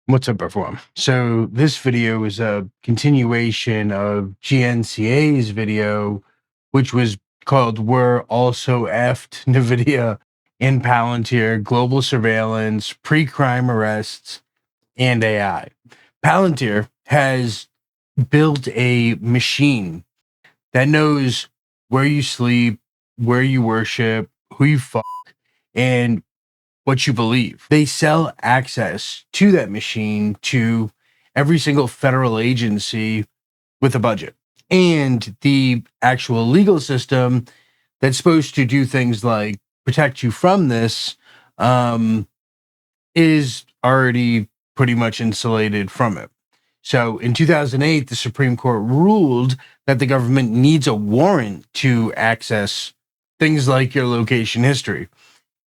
What's up, everyone? So this video is a continuation of GNCA's video, which was called "We're Also Effed NVIDIA and Palantir, Global Surveillance, Pre-Crime Arrests, and AI." Palantir has built a machine that knows where you sleep, where you worship, who you fuck, and what you believe. They sell access to that machine to every single federal agency with a budget. And the actual legal system that's supposed to do things like protect you from this is already pretty much insulated from it. So in 2008, the Supreme Court ruled that the government needs a warrant to access things like your location history.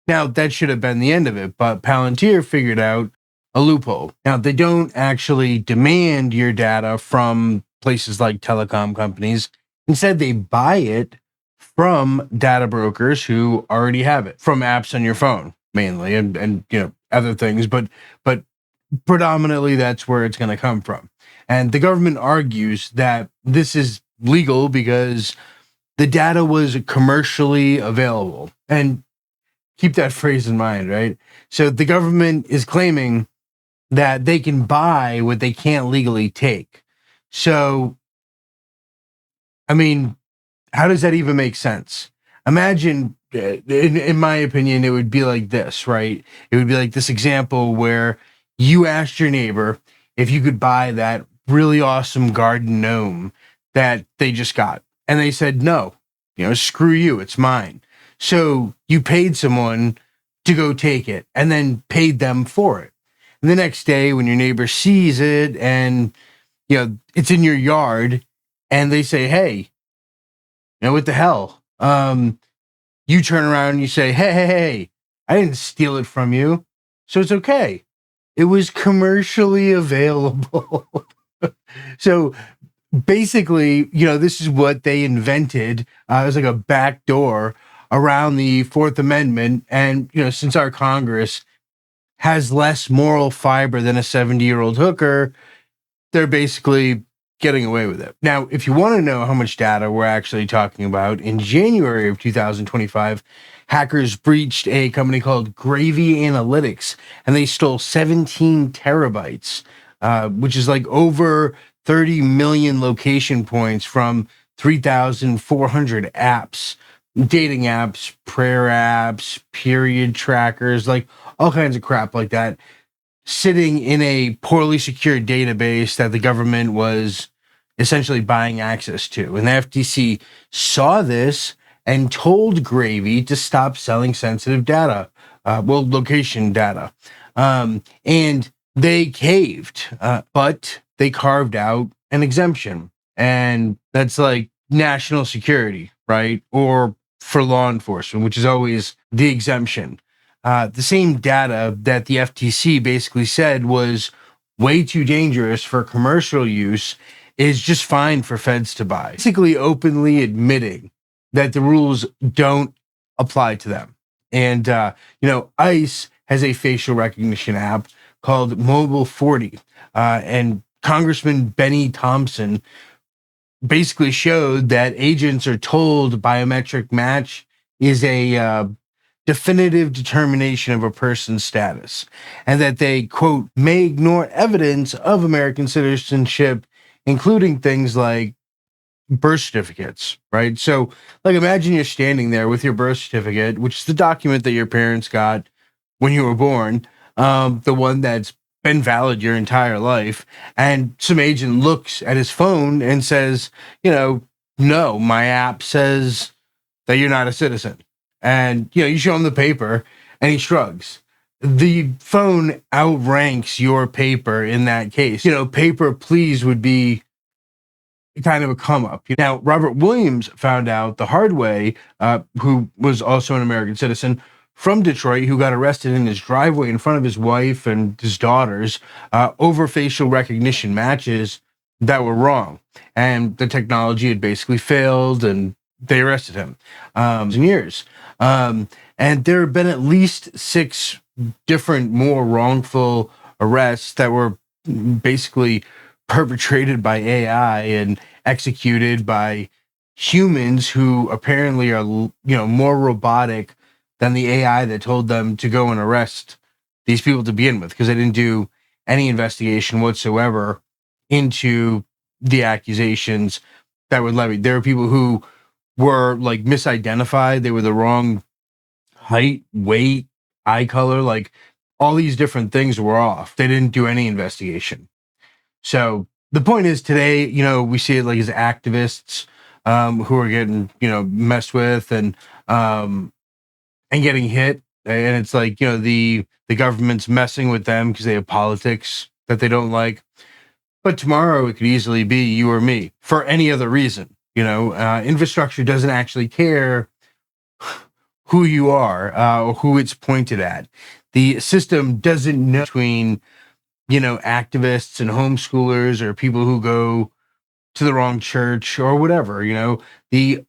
Now, that should have been the end of it, but Palantir figured out a loophole. Now, they don't actually demand your data from places like telecom companies. Instead, they buy it from data brokers who already have it, from apps on your phone, mainly, and other things, but predominantly that's where it's going to come from. And the government argues that this is legal because the data was commercially available. And keep that phrase in mind, right? So the government is claiming that they can buy what they can't legally take. So, I mean, how does that even make sense? Imagine, in my opinion, it would be like this, right? It would be like this example where you asked your neighbor if you could buy that really awesome garden gnome that they just got. And they said, no, screw you, it's mine. So you paid someone to go take it and then paid them for it. And the next day when your neighbor sees it and, it's in your yard and they say, hey, what the hell? You turn around and you say, hey, I didn't steal it from you. So it's okay. It was commercially available. So basically, this is what they invented. It was like a backdoor around the Fourth Amendment. And, since our Congress has less moral fiber than a 70-year-old hooker, they're basically getting away with it. Now, if you want to know how much data we're actually talking about, in January of 2025, hackers breached a company called GrapheneOS, and they stole 17 terabytes, which is like over 30 million location points from 3,400 apps. Dating apps, prayer apps, period trackers, like all kinds of crap like that, sitting in a poorly secured database that the government was essentially buying access to. And the FTC saw this and told Gravy to stop selling sensitive data, location data. And they caved, but they carved out an exemption. And that's like national security, right? Or for law enforcement, which is always the exemption. The same data that the FTC basically said was way too dangerous for commercial use is just fine for feds to buy. Basically openly admitting that the rules don't apply to them. And, ICE has a facial recognition app called Mobile 40. And Congressman Benny Thompson basically showed that agents are told biometric match is a definitive determination of a person's status, and that they, quote, may ignore evidence of American citizenship, including things like birth certificates, right? So, like, imagine you're standing there with your birth certificate, which is the document that your parents got when you were born, the one that's been valid your entire life, and some agent looks at his phone and says, no, my app says that you're not a citizen. And, you show him the paper and he shrugs. The phone outranks your paper in that case. Paper please would be kind of a come up. Now, Robert Williams found out the hard way, who was also an American citizen from Detroit, who got arrested in his driveway in front of his wife and his daughters over facial recognition matches that were wrong. And the technology had basically failed, and they arrested him in years. And there have been at least 6 different more wrongful arrests that were basically perpetrated by AI and executed by humans who apparently are, more robotic than the AI that told them to go and arrest these people to begin with, because they didn't do any investigation whatsoever into the accusations that were levied. There were people who were like misidentified. They were the wrong height, weight, eye color, like all these different things were off. They didn't do any investigation. So the point is today, we see it like as activists who are getting, messed with and getting hit. And it's like, the government's messing with them because they have politics that they don't like. But tomorrow it could easily be you or me for any other reason. Infrastructure doesn't actually care who you are or who it's pointed at. The system doesn't know between, activists and homeschoolers or people who go to the wrong church or whatever. The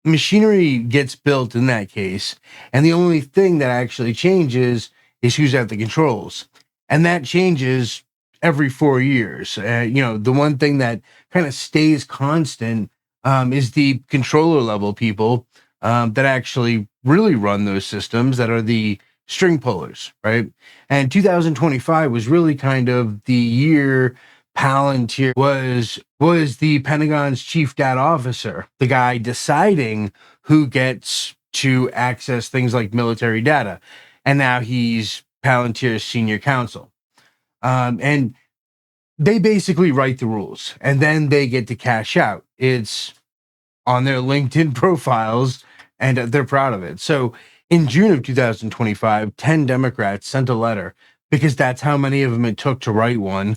machinery gets built in that case, and the only thing that actually changes is who's at the controls, and that changes every 4 years. The one thing that kind of stays constant is the controller level people that actually really run those systems, that are the string pullers, right? And 2025 was really kind of the year Palantir was the Pentagon's chief data officer, the guy deciding who gets to access things like military data. And now he's Palantir's senior counsel. And they basically write the rules, and then they get to cash out. It's on their LinkedIn profiles, and they're proud of it. So in June of 2025, 10 Democrats sent a letter, because that's how many of them it took to write one,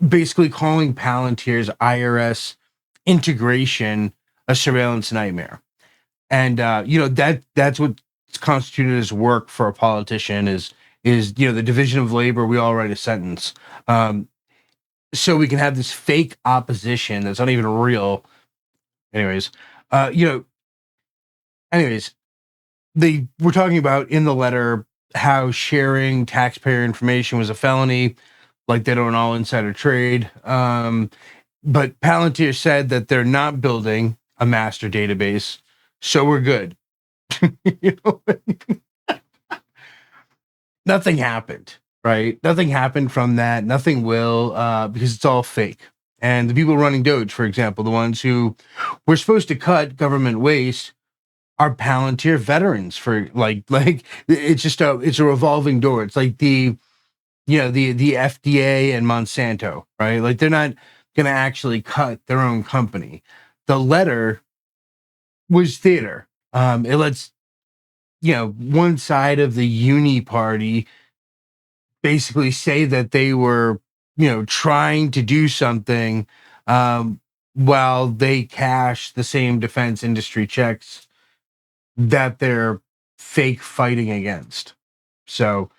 basically calling Palantir's IRS integration a surveillance nightmare. And that's what constituted as work for a politician is the division of labor. We all write a sentence, so we can have this fake opposition that's not even real. Anyways, they were talking about in the letter how sharing taxpayer information was a felony, like they don't all insider trade. But Palantir said that they're not building a master database, so we're good. Nothing happened, right? Nothing happened from that. Nothing will, because it's all fake. And the people running DOGE, for example, the ones who were supposed to cut government waste, are Palantir veterans for like it's a revolving door. It's like the FDA and Monsanto, right? Like they're not going to actually cut their own company. The letter was theater. It lets one side of the uni party basically say that they were trying to do something while they cash the same defense industry checks that they're fake fighting against. So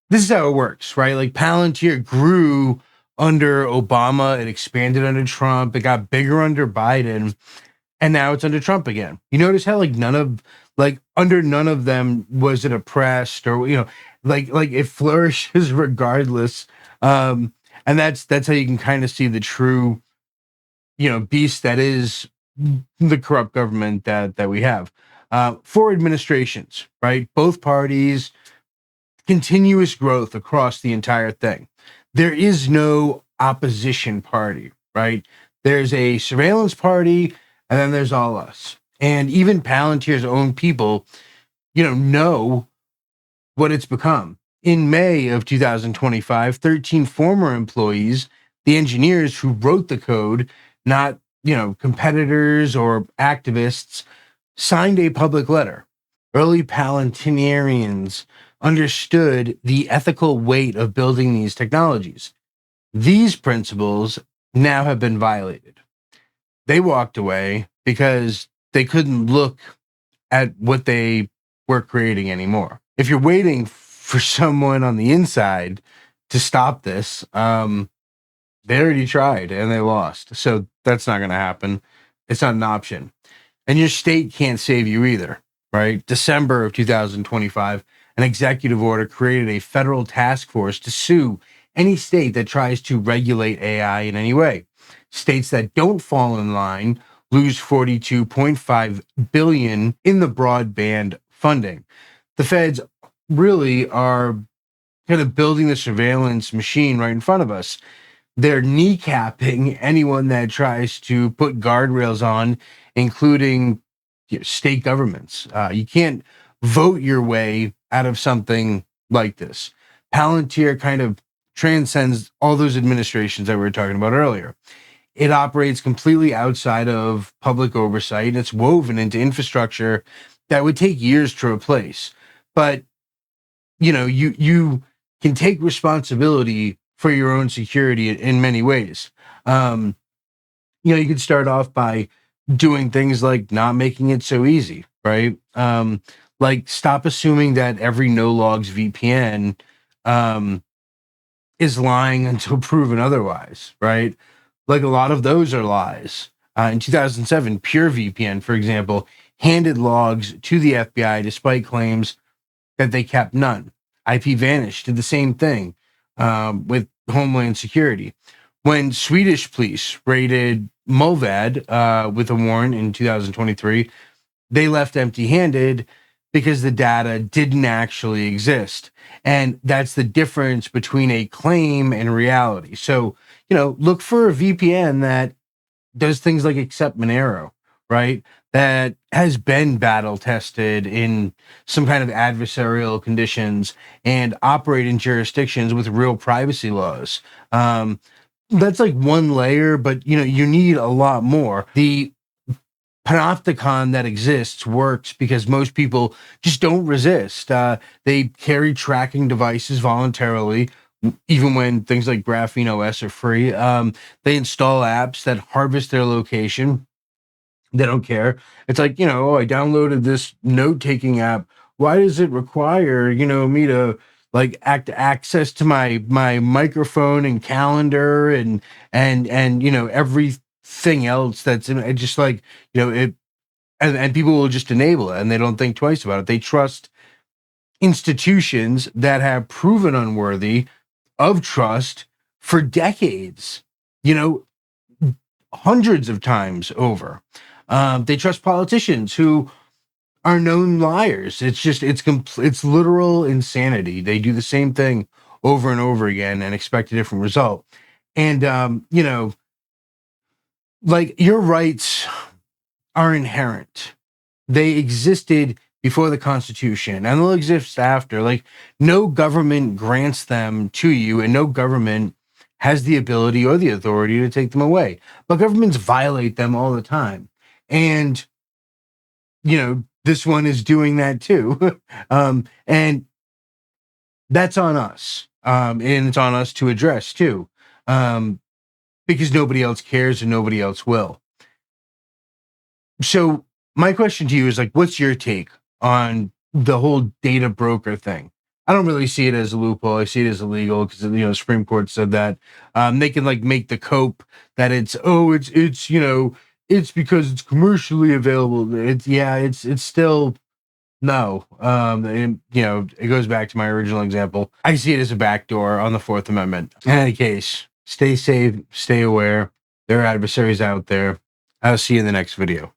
this is how it works, right? Like Palantir grew under Obama, it expanded under Trump, it got bigger under Biden, and now it's under Trump again. You notice how under none of them was it oppressed, or it flourishes regardless. And that's how you can kind of see the true beast that is the corrupt government that we have. 4 administrations, right? Both parties, continuous growth across the entire thing. There is no opposition party, right? There's a surveillance party, and then there's all us. And even Palantir's own people, know what it's become. In May of 2025, 13 former employees, the engineers who wrote the code, not, competitors or activists, signed a public letter. Early Palantinians understood the ethical weight of building these technologies. These principles now have been violated. They walked away because they couldn't look at what they were creating anymore. If you're waiting for someone on the inside to stop this, they already tried and they lost. So that's not going to happen. It's not an option. And your state can't save you either, right? December of 2025, an executive order created a federal task force to sue any state that tries to regulate AI in any way. States that don't fall in line lose $42.5 billion in the broadband funding. The feds really are kind of building the surveillance machine right in front of us. They're kneecapping anyone that tries to put guardrails on, including state governments. You can't vote your way out of something like this. Palantir kind of transcends all those administrations that we were talking about earlier. It operates completely outside of public oversight, and it's woven into infrastructure that would take years to replace. But you can take responsibility for your own security in many ways. You could start off by doing things like not making it so easy, right? Like stop assuming that every no logs VPN is lying until proven otherwise, right? Like a lot of those are lies. In 2007, PureVPN, for example, handed logs to the FBI despite claims that they kept none. IPVanish did the same thing with Homeland Security. When Swedish police raided Mullvad with a warrant in 2023, they left empty-handed because the data didn't actually exist. And that's the difference between a claim and reality. So, look for a VPN that does things like accept Monero, right? That has been battle tested in some kind of adversarial conditions and operate in jurisdictions with real privacy laws. That's like one layer, but you need a lot more. The panopticon that exists works because most people just don't resist. They carry tracking devices voluntarily, even when things like GrapheneOS are free. They install apps that harvest their location. They don't care. It's like, I downloaded this note-taking app. Why does it require, me to like access to my microphone and calendar and everything else that's in it? Just like, it, and people will just enable it and they don't think twice about it. They trust institutions that have proven unworthy of trust for decades, hundreds of times over. They trust politicians who are known liars. It's literal insanity. They do the same thing over and over again and expect a different result. And, like your rights are inherent. They existed before the Constitution and they'll exist after. Like no government grants them to you and no government has the ability or the authority to take them away. But governments violate them all the time. And, this one is doing that too. And that's on us. And it's on us to address too. Because nobody else cares and nobody else will. So my question to you is like, what's your take on the whole data broker thing? I don't really see it as a loophole. I see it as illegal because the Supreme Court said that they can like make the cope that it's because it's commercially available. It's still no. And, it goes back to my original example. I see it as a backdoor on the Fourth Amendment. In any case, stay safe, stay aware. There are adversaries out there. I'll see you in the next video.